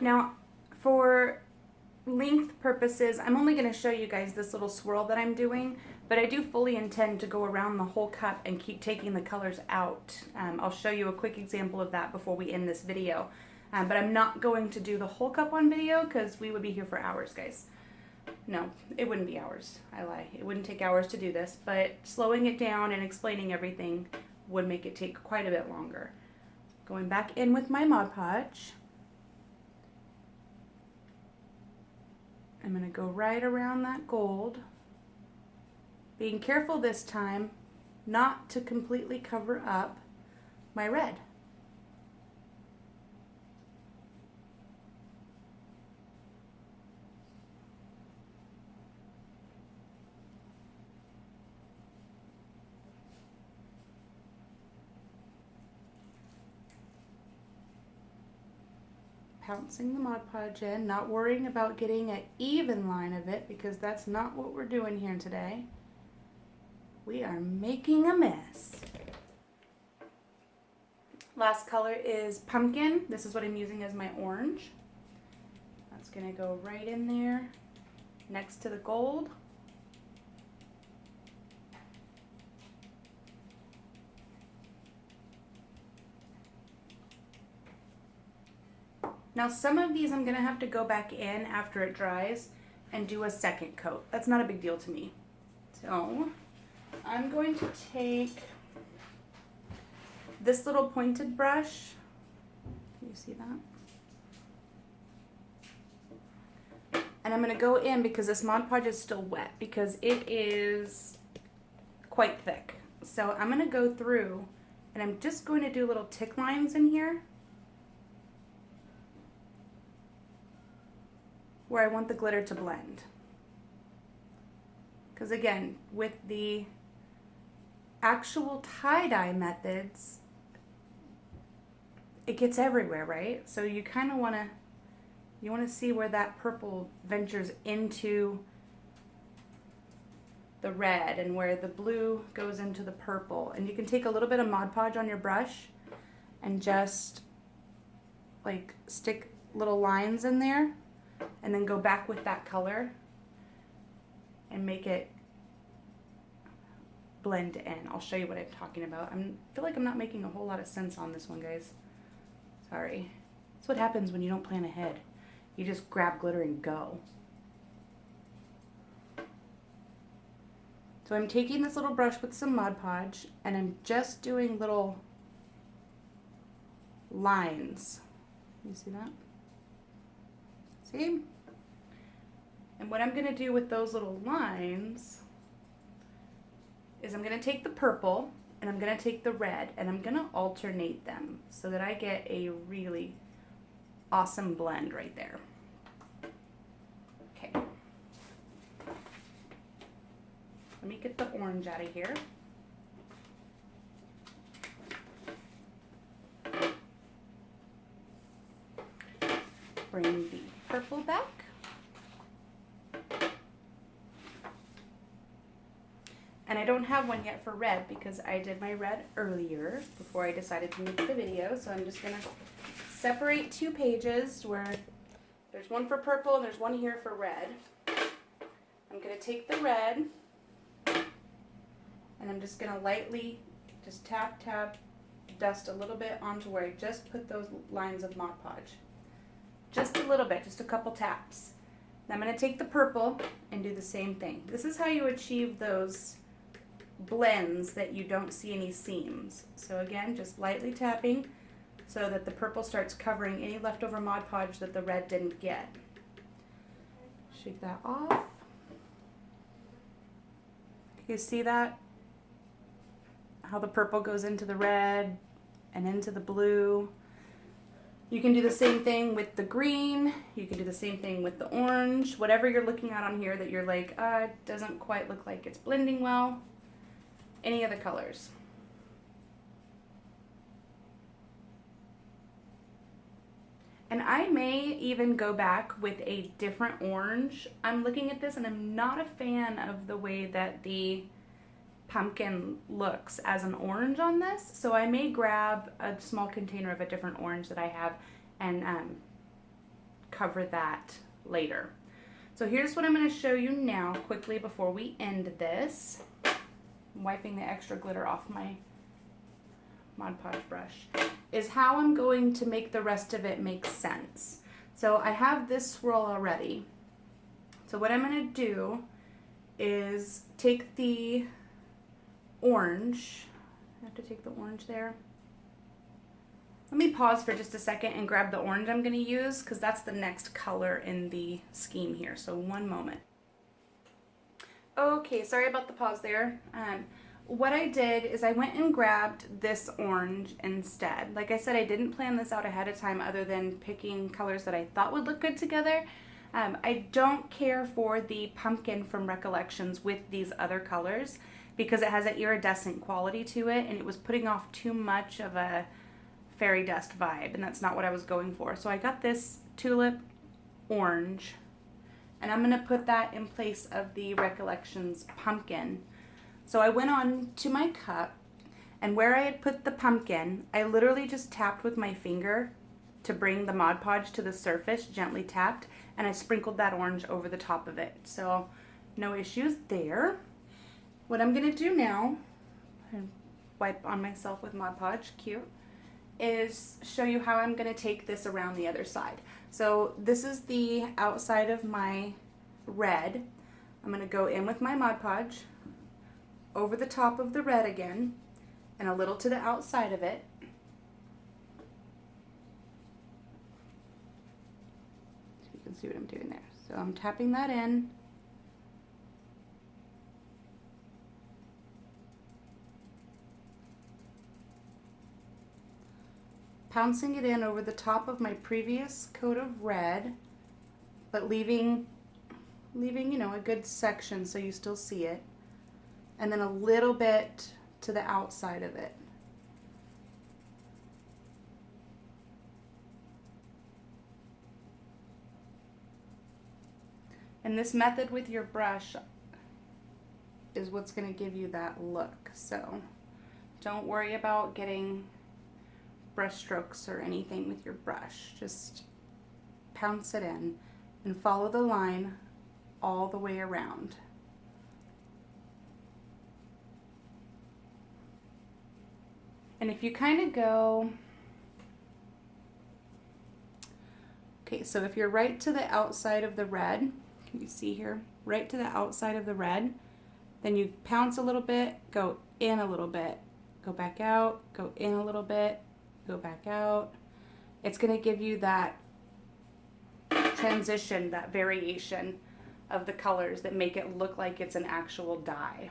Now, for length purposes, I'm only going to show you guys this little swirl that I'm doing, but I do fully intend to go around the whole cup and keep taking the colors out. I'll show you a quick example of that before we end this video. But I'm not going to do the whole cup on video because we would be here for hours, guys. No, it wouldn't be hours. I lie. It wouldn't take hours to do this, but slowing it down and explaining everything would make it take quite a bit longer. Going back in with my Mod Podge. I'm going to go right around that gold. Being careful this time not to completely cover up my red. Pouncing the Mod Podge in, not worrying about getting an even line of it because that's not what we're doing here today. We are making a mess. Last color is pumpkin. This is what I'm using as my orange. That's going to go right in there next to the gold. Now some of these I'm going to have to go back in after it dries and do a second coat. That's not a big deal to me. So I'm going to take this little pointed brush. Can you see that? And I'm going to go in because this Mod Podge is still wet because it is quite thick. So I'm going to go through and I'm just going to do little tick lines in here where I want the glitter to blend. Because again, with the actual tie-dye methods, it gets everywhere, right? So you kind of want to see where that purple ventures into the red and where the blue goes into the purple. And you can take a little bit of Mod Podge on your brush and just like stick little lines in there and then go back with that color and make it blend in. I'll show you what I'm talking about. I feel like I'm not making a whole lot of sense on this one, guys. Sorry. That's what happens when you don't plan ahead. You just grab glitter and go. So I'm taking this little brush with some Mod Podge and I'm just doing little lines. You see that? See? And what I'm going to do with those little lines is I'm going to take the purple and I'm going to take the red and I'm going to alternate them so that I get a really awesome blend right there. Okay. Let me get the orange out of here. Bring the purple back. And I don't have one yet for red because I did my red earlier before I decided to make the video. So I'm just going to separate two pages where there's one for purple and there's one here for red. I'm going to take the red and I'm just going to lightly just tap, tap, dust a little bit onto where I just put those lines of Mod Podge. Just a little bit, just a couple taps. Then I'm going to take the purple and do the same thing. This is how you achieve those blends that you don't see any seams. So again, just lightly tapping so that the purple starts covering any leftover Mod Podge that the red didn't get. Shake that off. You see that? How the purple goes into the red and into the blue. You can do the same thing with the green. You can do the same thing with the orange. Whatever you're looking at on here that you're like, it doesn't quite look like it's blending well. Any of the colors. And I may even go back with a different orange. I'm looking at this and I'm not a fan of the way that the pumpkin looks as an orange on this. So I may grab a small container of a different orange that I have and cover that later. So here's what I'm going to show you now quickly before we end this. I'm wiping the extra glitter off my Mod Podge brush. Is how I'm going to make the rest of it make sense. So I have this swirl already. So what I'm going to do is take the orange. I have to take the orange there. Let me pause for just a second and grab the orange I'm going to use because that's the next color in the scheme here. So one moment. Okay, sorry about the pause there. What I did is I went and grabbed this orange instead. Like I said, I didn't plan this out ahead of time other than picking colors that I thought would look good together. I don't care for the pumpkin from Recollections with these other colors because it has an iridescent quality to it and it was putting off too much of a fairy dust vibe, and that's not what I was going for. So I got this tulip orange, and I'm going to put that in place of the Recollections pumpkin. So I went on to my cup, and where I had put the pumpkin, I literally just tapped with my finger to bring the Mod Podge to the surface, gently tapped, and I sprinkled that orange over the top of it. So no issues there. What I'm going to do now, wipe on myself with Mod Podge, cute, is show you how I'm going to take this around the other side. So this is the outside of my red. I'm going to go in with my Mod Podge, over the top of the red again, and a little to the outside of it. So you can see what I'm doing there. So I'm tapping that in. Pouncing it in over the top of my previous coat of red, but leaving, you know, a good section so you still see it. And then a little bit to the outside of it. And this method with your brush is what's going to give you that look. So don't worry about getting brush strokes or anything with your brush. Just pounce it in and follow the line all the way around. And if you kind of go, okay, so if you're right to the outside of the red, can you see here? Right to the outside of the red, then you pounce a little bit, go in a little bit, go back out, go in a little bit, go back out. It's going to give you that transition, that variation of the colors that make it look like it's an actual dye.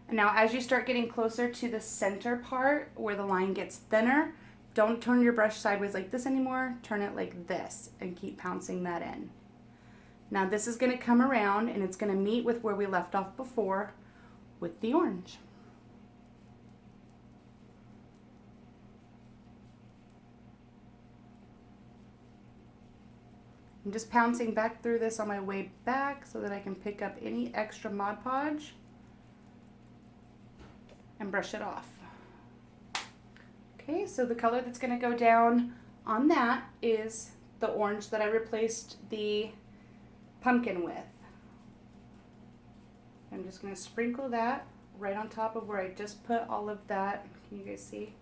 And now as you start getting closer to the center part where the line gets thinner, don't turn your brush sideways like this anymore. Turn it like this and keep pouncing that in. Now this is going to come around and it's going to meet with where we left off before with the orange. I'm just pouncing back through this on my way back so that I can pick up any extra Mod Podge and brush it off. Okay, so the color that's going to go down on that is the orange that I replaced the pumpkin with. I'm just going to sprinkle that right on top of where I just put all of that. Can you guys see?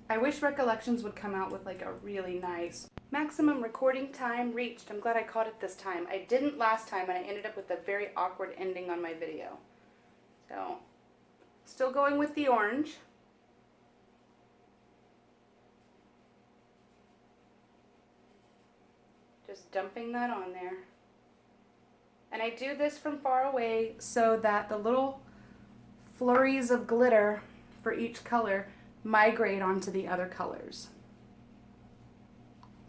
I wish Recollections would come out with like a really nice maximum recording time reached. I'm glad I caught it this time. I didn't last time and I ended up with a very awkward ending on my video. So, still going with the orange. Just dumping that on there. And I do this from far away so that the little flurries of glitter for each color migrate onto the other colors.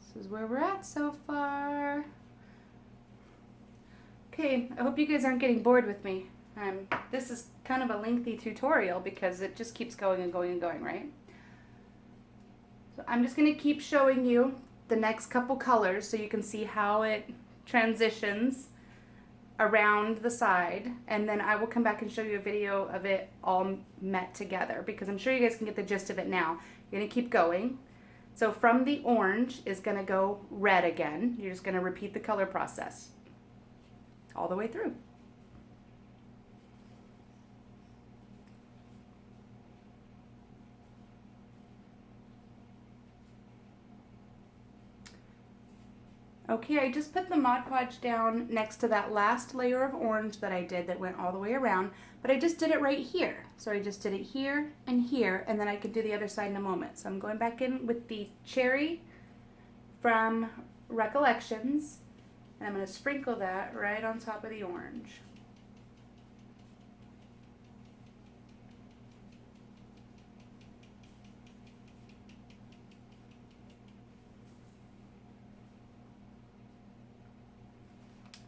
This is where we're at so far. Okay, I hope you guys aren't getting bored with me. This is kind of a lengthy tutorial because it just keeps going and going and going, right? So I'm just going to keep showing you the next couple colors so you can see how it transitions around the side, and then I will come back and show you a video of it all met together, because I'm sure you guys can get the gist of it now. You're going to keep going. So from the orange is going to go red again. You're just going to repeat the color process all the way through. Okay, I just put the Mod Podge down next to that last layer of orange that I did that went all the way around, but I just did it right here. So I just did it here, and then I could do the other side in a moment. So I'm going back in with the cherry from Recollections, and I'm going to sprinkle that right on top of the orange.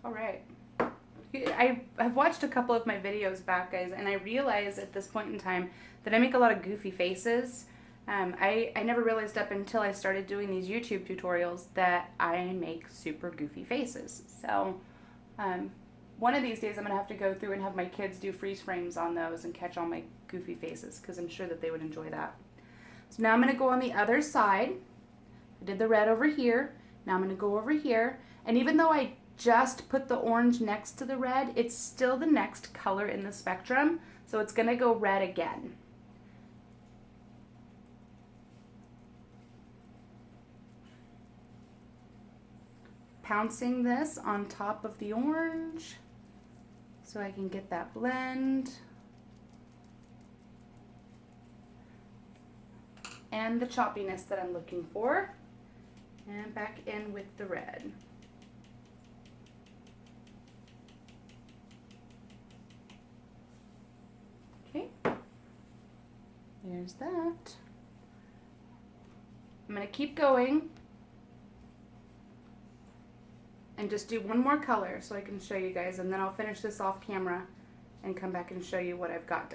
All right. I've watched a couple of my videos back, guys, and I realize at this point in time that I make a lot of goofy faces. I never realized up until I started doing these YouTube tutorials that I make super goofy faces. So one of these days I'm going to have to go through and have my kids do freeze frames on those and catch all my goofy faces, because I'm sure that they would enjoy that. So now I'm going to go on the other side. I did the red over here. Now I'm going to go over here, and even though I just put the orange next to the red, it's still the next color in the spectrum, so it's going to go red again. Pouncing this on top of the orange so I can get that blend and the choppiness that I'm looking for, and back in with the red. Okay, there's that. I'm going to keep going and just do one more color so I can show you guys, and then I'll finish this off camera and come back and show you what I've got.